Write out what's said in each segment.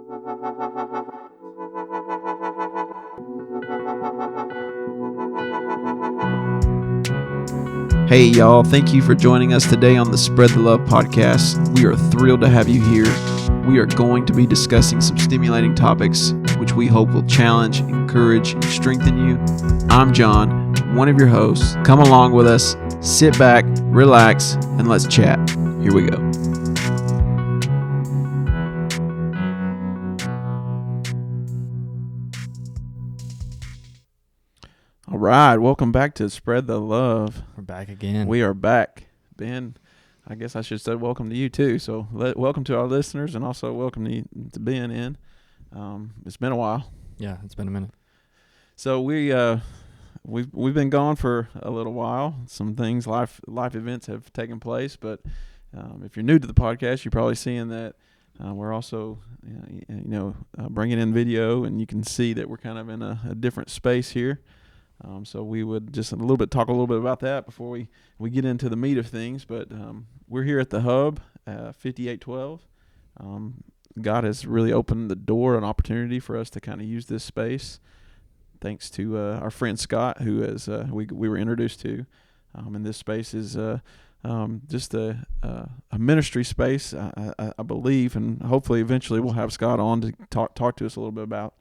Hey y'all, thank you for joining us today on the Spread the Love podcast. We are thrilled to have you here. We are going to be discussing some stimulating topics which we hope will challenge, encourage, and strengthen you. I'm John, one of your hosts. Come along with us, sit back, relax, and let's chat. Here we go. All right, welcome back to Spread the Love. We're back again. We are back. Ben, I guess I should say welcome to you too. So welcome to our listeners, and also welcome to Ben in. It's been a while. Yeah, it's been a minute. So we've been gone for a little while. Some things, life events have taken place, but if you're new to the podcast, you're probably seeing that we're also bringing in video, and you can see that we're kind of in a different space here. So we would just talk a little bit about that before we get into the meat of things. But we're here at the Hub, 5812. God has really opened the door, an opportunity for us to kind of use this space. Thanks to our friend Scott, who we were introduced to. And this space is just a ministry space, I believe, and hopefully eventually we'll have Scott on to talk to us a little bit about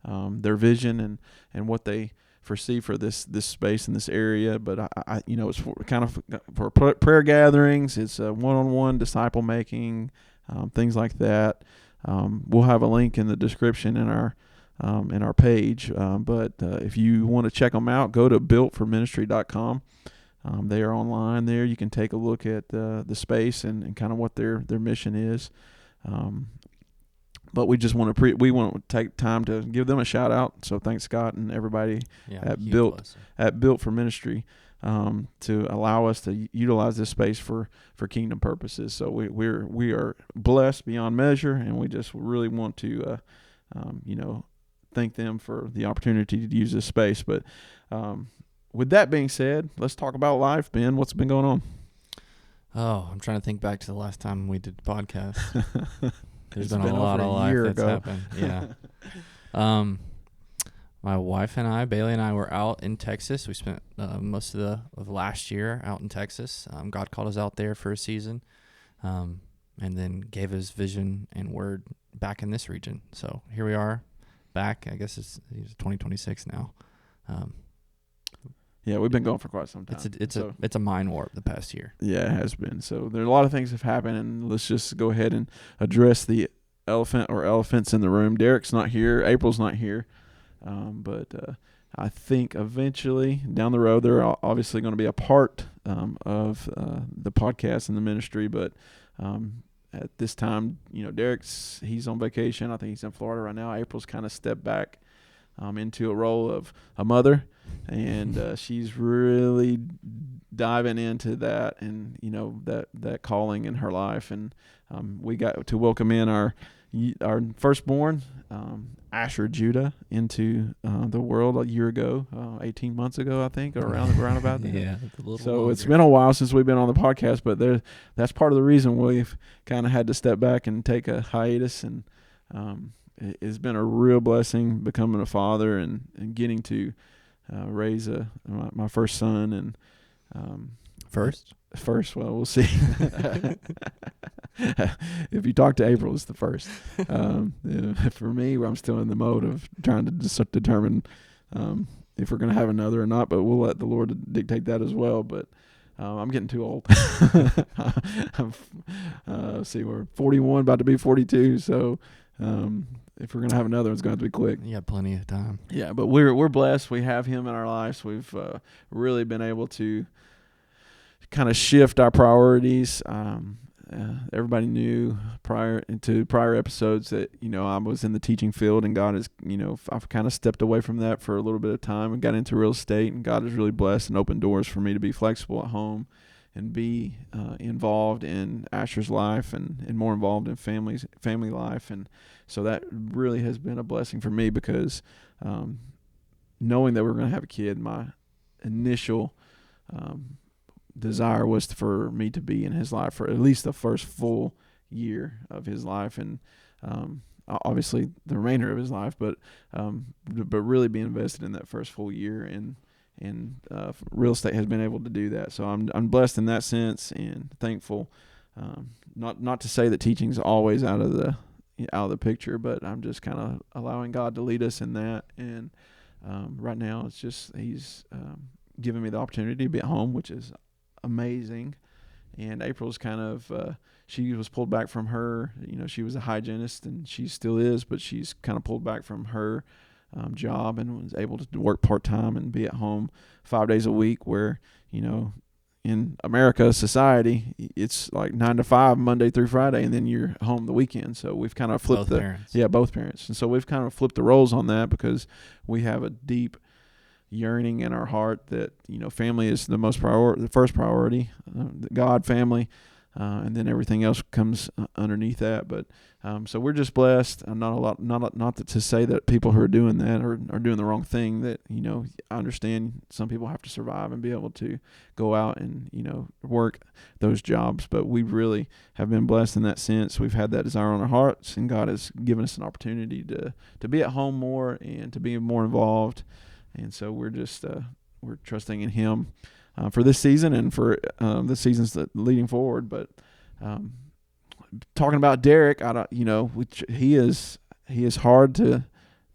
their vision and what they foresee for this space in this area. But it's for prayer gatherings. It's one-on-one disciple making, things like that. We'll have a link in the description in our page. But if you want to check them out, go to builtforministry.com. They are online there. You can take a look at the space and kind of what their mission is. But we just want to take time to give them a shout out. So thanks Scott and everybody at Built for Ministry to allow us to utilize this space for kingdom purposes. So we are blessed beyond measure, and we just really want to thank them for the opportunity to use this space. But with that being said, let's talk about life. Ben, what's been going on? Oh, I'm trying to think back to the last time we did the podcast. There's been a over lot a of life year that's ago. happened. Yeah. My wife and I, Bailey and I, were out in Texas. We spent most of last year out in Texas. God called us out there for a season, and then gave us vision and word back in this region. So here we are, back. I guess it's 2026 now. Yeah, we've been going for quite some time. It's a mind warp the past year. Yeah, it has been. So there are a lot of things have happened, and let's just go ahead and address the elephant or elephants in the room. Derek's not here. April's not here. But I think eventually down the road, they're obviously going to be a part of the podcast and the ministry. But at this time, he's on vacation. I think he's in Florida right now. April's kind of stepped back into a role of a mother, and she's really diving into that and that calling in her life. And we got to welcome in our firstborn, Asher Judah, into the world a year ago, 18 months ago, I think, or around about that. Yeah, it's a little so longer. It's been a while since we've been on the podcast, but that's part of the reason we've kind of had to step back and take a hiatus. And it's been a real blessing becoming a father and getting to raise my first son. And First, well, we'll see. If you talk to April, it's the first. For me, I'm still in the mode of trying to just determine if we're going to have another or not, but we'll let the Lord dictate that as well. But I'm getting too old. See, we're 41, about to be 42, so if we're going to have another, it's going to have to be quick. you got plenty of time. Yeah, but we're blessed. We have him in our lives. We've really been able to kind of shift our priorities. Everybody knew prior episodes that I was in the teaching field, and God has I've kind of stepped away from that for a little bit of time and got into real estate, and God has really blessed and opened doors for me to be flexible at home and be involved in Asher's life and more involved in family life. And so that really has been a blessing for me, because knowing that we're going to have a kid, my initial desire was for me to be in his life for at least the first full year of his life. And obviously the remainder of his life, but really be invested in that first full year, and real estate has been able to do that. So I'm blessed in that sense and thankful. Not to say that teaching is always out of the picture, but I'm just kind of allowing God to lead us in that. And right now, it's just He's given me the opportunity to be at home, which is amazing. And April's kind of she was pulled back from her. She was a hygienist, and she still is, but she's kind of pulled back from her job and was able to work part-time and be at home 5 days a week, where in America society it's like 9 to 5 Monday through Friday, and then you're home the weekend. So we've kind of flipped both parents, and so we've kind of flipped the roles on that, because we have a deep yearning in our heart that family is the first priority, God, family, and then everything else comes underneath that. But so we're just blessed. Not to say that people who are doing that are doing the wrong thing. That I understand some people have to survive and be able to go out and work those jobs. But we really have been blessed in that sense. We've had that desire on our hearts, and God has given us an opportunity to be at home more and to be more involved. And so we're just we're trusting in Him for this season and for the seasons that leading forward. But talking about Derick, he is hard to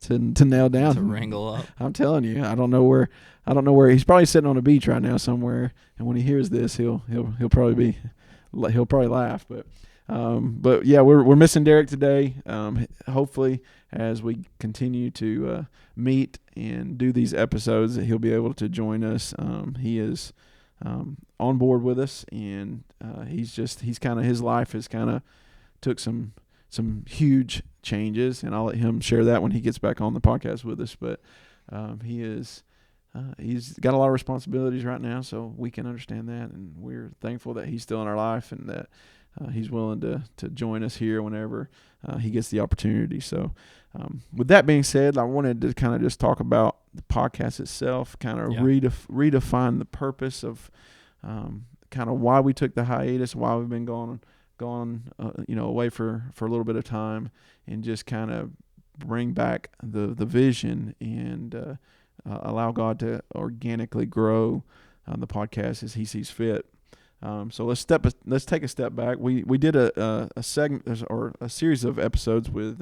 nail down, to wrangle up. I'm telling you, I don't know where he's probably sitting on a beach right now somewhere. And when he hears this, he'll probably laugh. But yeah, we're missing Derick today. Hopefully, as we continue to meet and do these episodes, that he'll be able to join us. He is on board with us, and his life has kind of took some huge changes, and I'll let him share that when he gets back on the podcast with us. But he's got a lot of responsibilities right now, so we can understand that, and we're thankful that he's still in our life, and that he's willing to join us here whenever he gets the opportunity. So with that being said, I wanted to kind of just talk about the podcast itself, kind of redefine the purpose of kind of why we took the hiatus, why we've been gone away for a little bit of time, and just kind of bring back the vision and allow God to organically grow the podcast as He sees fit. So let's take a step back. We did a segment or a series of episodes with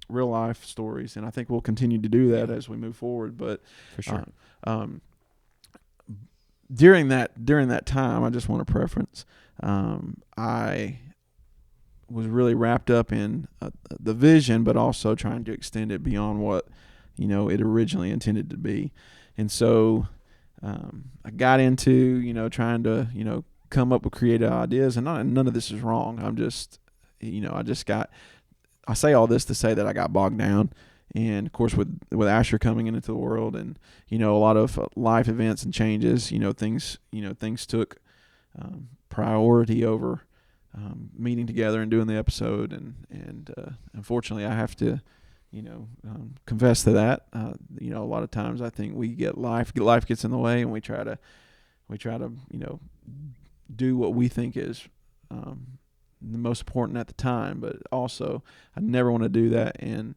real life stories, and I think we'll continue to do that as we move forward. But for sure, during that time, I just want to preference. I was really wrapped up in the vision, but also trying to extend it beyond what it originally intended to be, and so. I got into, trying to, come up with creative ideas, and none of this is wrong. I'm just, I say all this to say that I got bogged down. And of course, with Asher coming into the world, and, a lot of life events and changes, things took priority over meeting together and doing the episode. And unfortunately, I have to, confess to that. A lot of times I think we get life gets in the way, and we try to, do what we think is the most important at the time. But also, I never want to do that and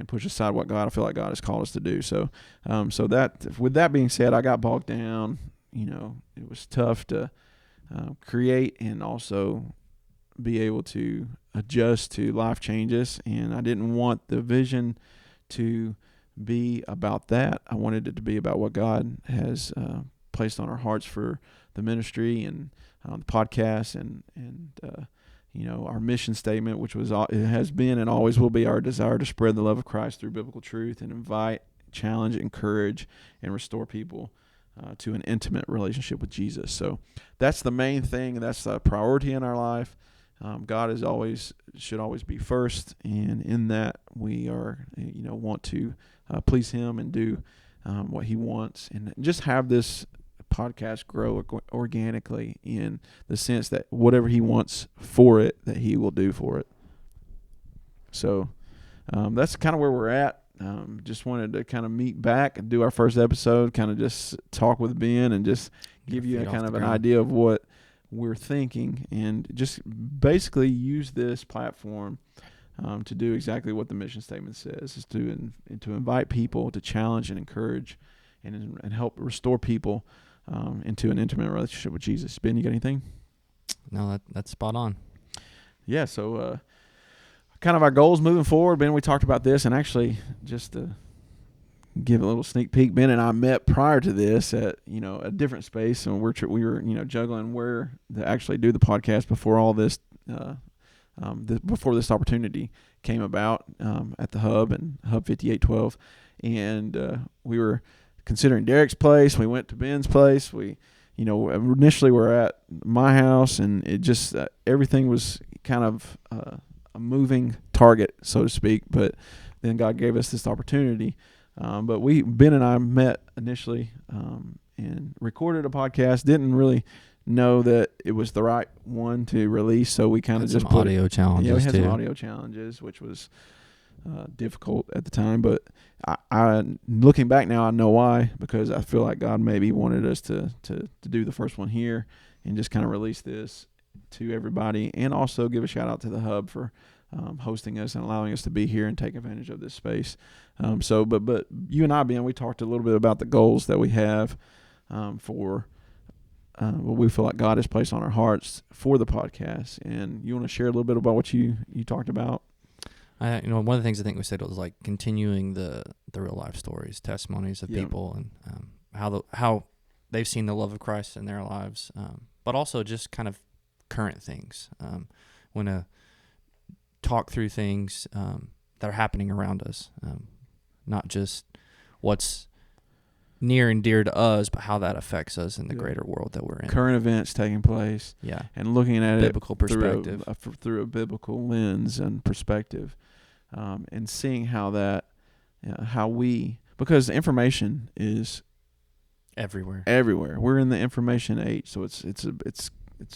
push aside what I feel like God has called us to do. So, with that being said, I got bogged down. It was tough to create and also be able to adjust to life changes, and I didn't want the vision to be about that. I wanted it to be about what God has placed on our hearts for the ministry and the podcast, and our mission statement, which it has been and always will be our desire to spread the love of Christ through biblical truth and invite, challenge, encourage, and restore people to an intimate relationship with Jesus. So that's the main thing. That's the priority in our life. God should always be first, and in that we are, want to please Him and do what He wants, and just have this podcast grow organically in the sense that whatever He wants for it, that He will do for it. So that's kind of where we're at. Just wanted to kind of meet back and do our first episode, kind of just talk with Ben and just give you kind of an idea of what we're thinking, and just basically use this platform to do exactly what the mission statement says, is to invite people, to challenge and encourage, and help restore people into an intimate relationship with Jesus. Ben, you got anything? No, that's spot on. Yeah, so kind of our goals moving forward. Ben, we talked about this, and actually just to give a little sneak peek, Ben and I met prior to this at a different space, and we were juggling where to actually do the podcast before all this before this opportunity came about at the Hub and Hub 5812, and we were considering Derick's place. We went to Ben's place. We initially were at my house, and it just everything was kind of a moving target, so to speak. But then God gave us this opportunity. But Ben and I met initially and recorded a podcast. Didn't really know that it was the right one to release, so we kind of just put audio challenges. Yeah, we had some audio challenges, which was difficult at the time. But I looking back now, I know why, because I feel like God maybe wanted us to do the first one here and just kind of release this to everybody, and also give a shout out to the Hub for hosting us and allowing us to be here and take advantage of this space. But you and I, Ben, we talked a little bit about the goals that we have for what we feel like God has placed on our hearts for the podcast. And you want to share a little bit about what you talked about? One of the things I think we said was like continuing the real life stories, testimonies of people, and how they've seen the love of Christ in their lives, but also just kind of current things. Want to talk through things that are happening around us, not just what's near and dear to us, but how that affects us in the greater world that we're in. Current events taking place, and looking at biblical perspective through a biblical lens and perspective, and seeing how that, because information is everywhere. We're in the information age, so it's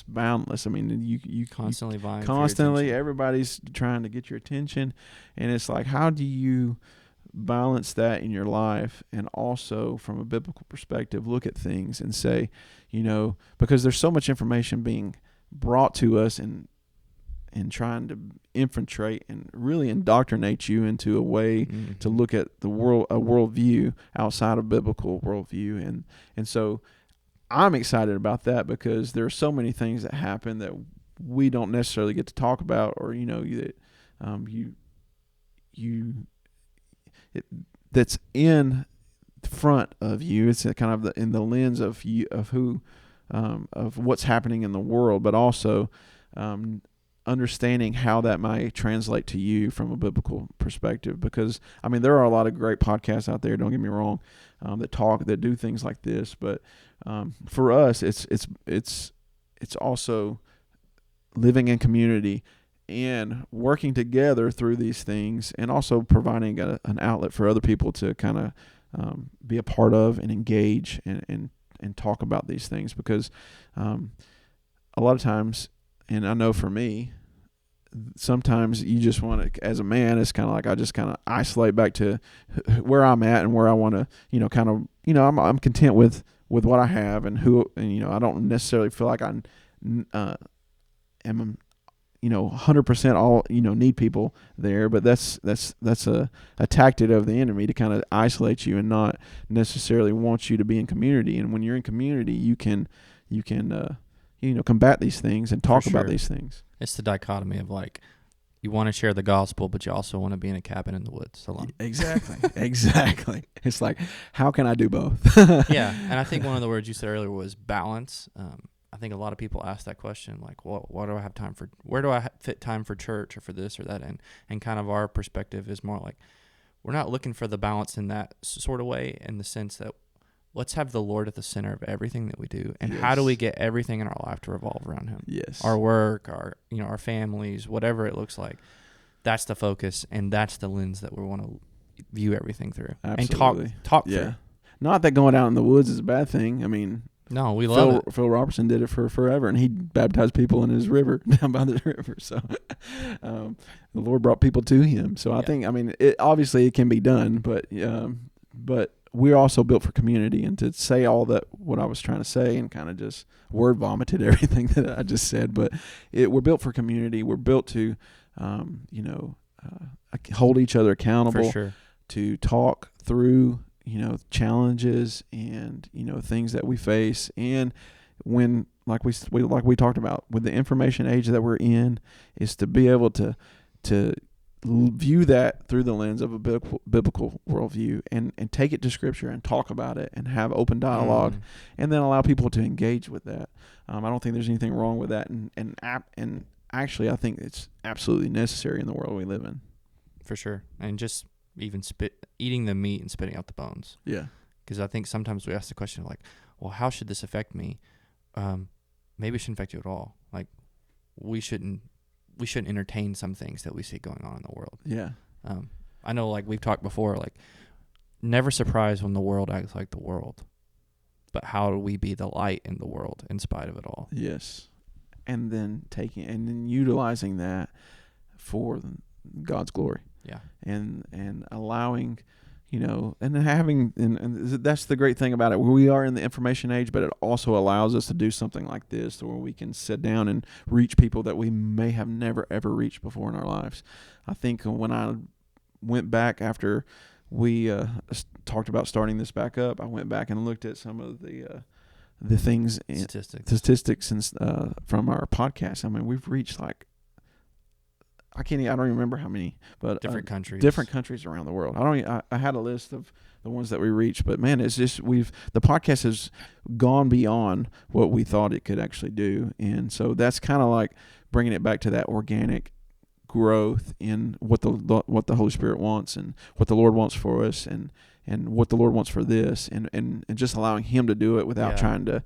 boundless. I mean, you constantly everybody's trying to get your attention, and it's like, how do you balance that in your life, and also from a biblical perspective look at things and say, because there's so much information being brought to us and trying to infiltrate and really indoctrinate you into a way to look at the world, a worldview outside of biblical worldview, and so I'm excited about that, because there are so many things that happen that we don't necessarily get to talk about, or that's in front of you. It's kind of in the lens of you, of what's happening in the world, but also understanding how that might translate to you from a biblical perspective. Because there are a lot of great podcasts out there, don't get me wrong, that do things like this, but for us, it's also living in community and working together through these things, and also providing an outlet for other people to kind of be a part of and engage and talk about these things. Because a lot of times, and I know for me, sometimes you just want to, as a man, it's kind of like I just kind of isolate back to where I'm at and where I want to, I'm content with what I have and I don't necessarily feel like I am 100% all, need people there, but that's a tactic of the enemy to kind of isolate you and not necessarily want you to be in community. And when you're in community, you can combat these things and talk about these things. It's the dichotomy of like, you want to share the gospel, but you also want to be in a cabin in the woods alone. Exactly. It's like, how can I do both? Yeah, and I think one of the words you said earlier was balance. I think a lot of people ask that question, like, what do I have time for? Where do I fit time for church or for this or that? And kind of our perspective is more like, we're not looking for the balance in that sort of way, in the sense that let's have the Lord at the center of everything that we do. And how do we get everything in our life to revolve around him? Yes. Our work, our families, whatever it looks like. That's the focus, and that's the lens that we want to view everything through. Absolutely. And talk through. Not that going out in the woods is a bad thing. No, we love it. Phil Robertson did it for forever, and he baptized people in his river, down by the river. So the Lord brought people to him. So I think, obviously it can be done, but we're also built for community. And to say all that, what I was trying to say, and kind of just word vomited everything that I just said, but we're built for community. We're built to, hold each other accountable, For sure. to talk through, challenges and, things that we face. And when, like we talked about with the information age that we're in, is to be able to view that through the lens of a biblical worldview, and take it to Scripture and talk about it and have open dialogue, and then allow people to engage with that. I don't think there's anything wrong with that, and actually I think it's absolutely necessary in the world we live in. For sure. And just even eating the meat and spitting out the bones. Yeah. Because I think sometimes we ask the question like, well, how should this affect me? Maybe it shouldn't affect you at all. Like, we shouldn't entertain some things that we see going on in the world. Yeah. I know, like we've talked before, like, never surprised when the world acts like the world, but how do we be the light in the world in spite of it all? Yes. And then utilizing that for God's glory. Yeah. And allowing, and then having, and that's the great thing about it. We are in the information age, but it also allows us to do something like this, where we can sit down and reach people that we may have never, ever reached before in our lives. I think when I went back after we talked about starting this back up, I went back and looked at some of the things, statistics and from our podcast. I mean, we've reached like, I don't even remember how many, but different countries around the world. I had a list of the ones that we reached, but man, it's just, the podcast has gone beyond what we thought it could actually do. And so that's kind of like bringing it back to that organic growth in what the Holy Spirit wants, and what the Lord wants for us, and what the Lord wants for this, and just allowing Him to do it without trying to,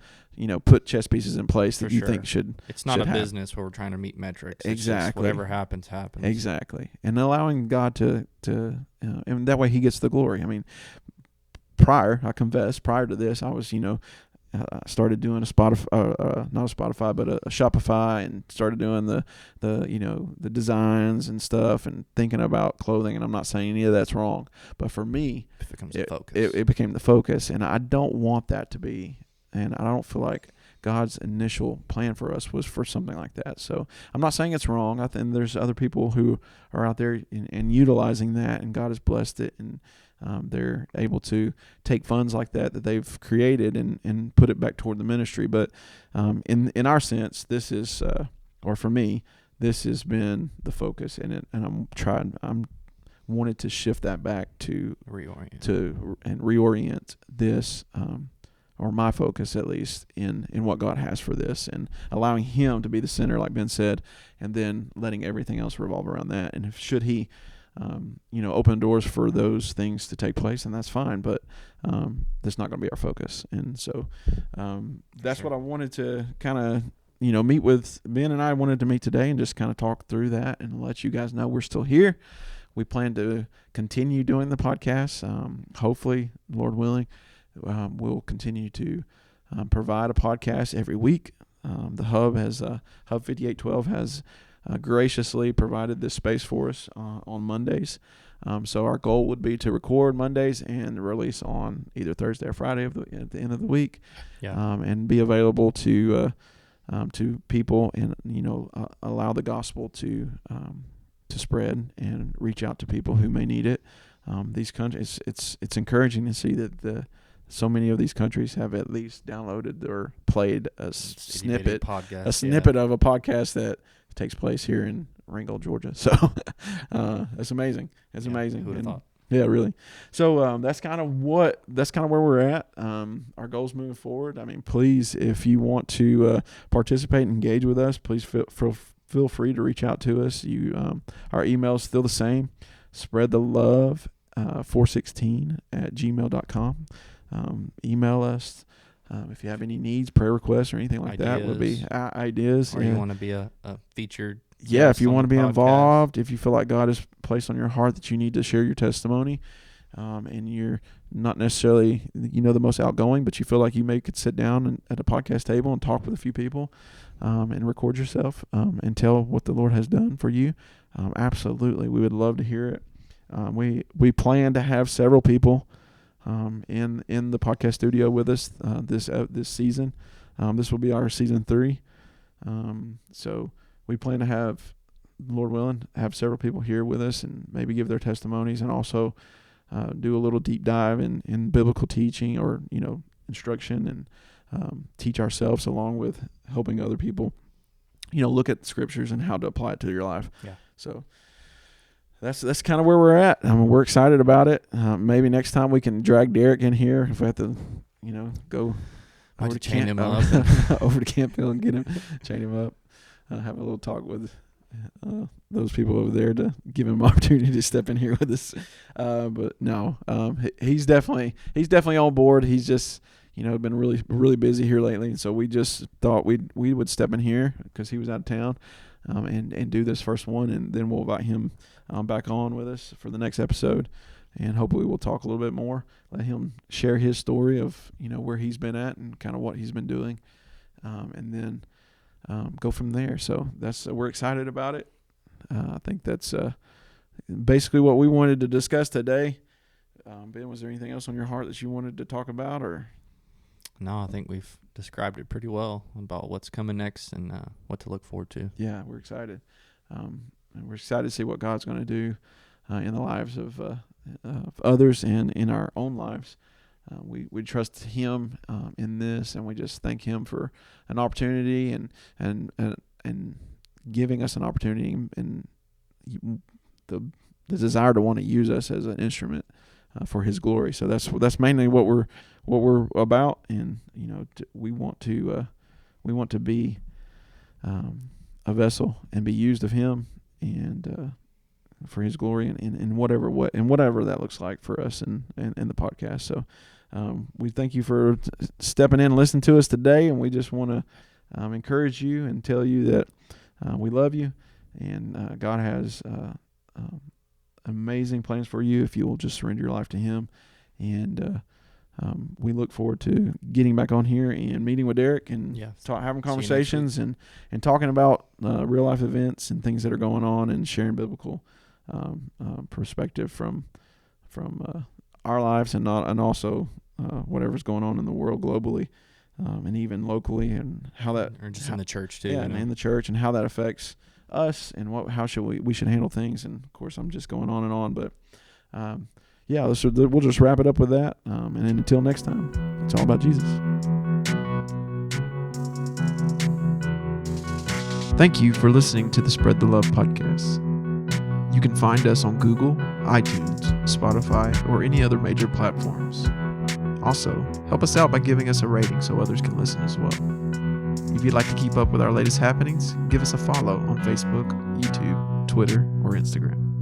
put chess pieces in place that you think should. It's not a business where we're trying to meet metrics. Exactly. It's just whatever happens. Exactly. And allowing God to and that way He gets the glory. I mean, prior to this, I was, I started doing not a Spotify, but a Shopify, and started doing the designs and stuff, and thinking about clothing. And I'm not saying any of that's wrong, but for me, it became the focus, and I don't want that to be. And I don't feel like God's initial plan for us was for something like that. So I'm not saying it's wrong. I think there's other people who are out there and utilizing that, and God has blessed it, and they're able to take funds like that they've created and put it back toward the ministry. But in our sense, this is, or for me, this has been the focus, and I'm wanted to shift that back to reorient this, or my focus at least, in what God has for this, and allowing Him to be the center, like Ben said, and then letting everything else revolve around that. And should He, open doors for those things to take place, and that's fine, but that's not going to be our focus. And so that's what I wanted to kind of, meet with Ben, and I wanted to meet today and just kind of talk through that and let you guys know we're still here. We plan to continue doing the podcast. Hopefully, Lord willing, we'll continue to provide a podcast every week. The Hub 5812 has graciously provided this space for us on Mondays. So our goal would be to record Mondays and release on either Thursday or Friday at the end of the week, and be available to people, and allow the gospel to spread and reach out to people who may need it. These countries, it's encouraging to see that so many of these countries have at least downloaded or played a snippet of a podcast that takes place here in Ringgold, Georgia. So that's amazing. It's amazing. Who would have thought? Yeah, really. So that's kind of where we're at. Our goals moving forward. I mean, please, if you want to participate and engage with us, please feel free to reach out to us. Our email is still the same: spreadthelove 416@gmail.com. Email us if you have any needs, prayer requests, or anything like that. Would be ideas. Or you want to be a featured. Yeah, if you want to be involved, if you feel like God has placed on your heart that you need to share your testimony, and you're not necessarily the most outgoing, but you feel like you could sit down at a podcast table and talk with a few people, and record yourself, and tell what the Lord has done for you. Absolutely, we would love to hear it. We plan to have several people in the podcast studio with us this season. This will be our season 3. So we plan to have Lord willing, have several people here with us and maybe give their testimonies, and also do a little deep dive in biblical teaching or, instruction, and teach ourselves along with helping other people, look at scriptures and how to apply it to your life. Yeah. So that's kind of where we're at. We're excited about it. Maybe next time we can drag Derick in here if we have to, go over to chain him up. over to Campbell and get him, chain him up. Have a little talk with those people over there to give him an opportunity to step in here with us. But no, he's definitely on board. He's just, been really, really busy here lately. And so we just thought we would step in here because he was out of town, and do this first one. And then we'll invite him back on with us for the next episode. And hopefully we'll talk a little bit more, let him share his story of, where he's been at and kind of what he's been doing. And then go from there. So we're excited about it. I think that's basically what we wanted to discuss today. Ben, was there anything else on your heart that you wanted to talk about, or? No, I think we've described it pretty well about what's coming next and what to look forward to. Yeah, we're excited. And we're excited to see what God's going to do in the lives of others and in our own lives. We trust Him in this, and we just thank Him for an opportunity and giving us an opportunity and the desire to want to use us as an instrument for His glory. So that's mainly what we're about, and we want to be a vessel and be used of Him and for His glory and whatever that looks like for us in the podcast. So we thank you for stepping in and listening to us today, and we just want to encourage you and tell you that we love you, and God has amazing plans for you if you will just surrender your life to Him. And we look forward to getting back on here and meeting with Derick and having conversations and talking about real life events and things that are going on, and sharing biblical perspective from our lives and also whatever's going on in the world globally, and even locally, and how that, or just in the church too. and in the church, and how that affects us, and how should we should handle things. And of course, I'm just going on, but we'll just wrap it up with that. And then until next time, it's all about Jesus. Thank you for listening to the Spread the Love podcast. You can find us on Google, iTunes, Spotify, or any other major platforms. Also, help us out by giving us a rating so others can listen as well. If you'd like to keep up with our latest happenings, give us a follow on Facebook, YouTube, Twitter, or Instagram.